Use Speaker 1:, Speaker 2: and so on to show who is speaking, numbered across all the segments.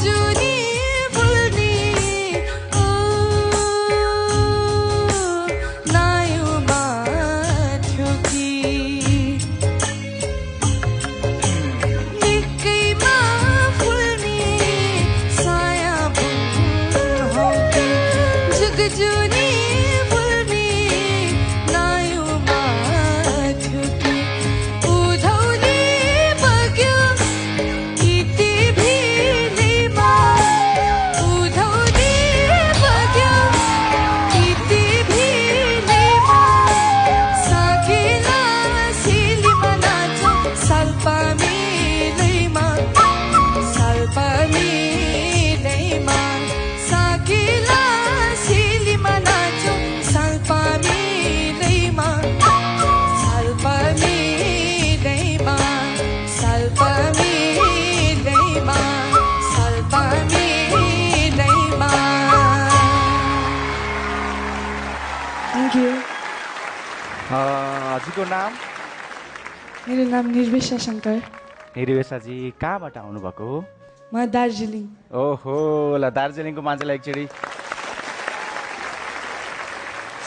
Speaker 1: जुनी फुल्ने ओ नायुमा थियो कि निकैमा फुल्ने साया बुन हो कि जुग जुनी फुल्ने नायुमा थियो कि उधौली बग्यो इति भिलेमा उधौली बग्यो इति भिलेमा साकेला सिलीमा नाचौँ साल्पा मिलैमा साकेला सिलीमा नाचौँ साल्पा मिलैमा साल्पा मिलैमा
Speaker 2: थ्याङ्क यू।
Speaker 3: हजुरको नाम?
Speaker 2: मेरो नाम निर्वेशा शङ्कर।
Speaker 3: निर्वेशाजी कहाँबाट आउनुभएको हो?
Speaker 2: म दार्जिलिङ।
Speaker 3: ओहो ल दार्जिलिङको मान्छेलाई एकचोटि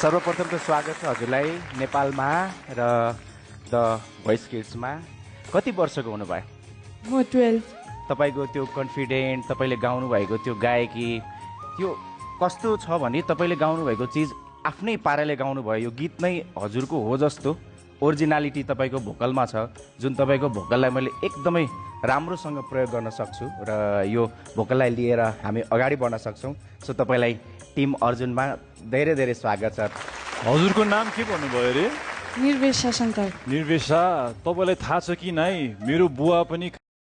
Speaker 3: सर्वप्रथम त स्वागत छ हजुरलाई नेपालमा र द भोइस किड्समा। कति वर्षको हुनुभयो?
Speaker 2: म 12।
Speaker 3: तपाईँको त्यो कन्फिडेन्ट, तपाईँले गाउनुभएको त्यो गायकी त्यो कस्तो छ भने तपाईँले गाउनुभएको चिज आफ्नै पाराले गाउनुभयो। यो गीत नै हजुरको हो जस्तो ओरिजिनालिटी तपाईँको भोकलमा छ, जुन तपाईँको भोकललाई मैले एकदमै राम्रोसँग प्रयोग गर्न सक्छु र यो भोकललाई लिएर हामी अगाडि बढ्न सक्छौँ। सो तपाईँलाई टिम अर्जुनमा धेरै धेरै स्वागत छ।
Speaker 4: हजुरको नाम के भन्नुभयो अरे?
Speaker 2: निर्वेशा शङ्कर।
Speaker 4: निर्वेशा, तपाईँलाई थाहा छ कि नै मेरो बुवा पनि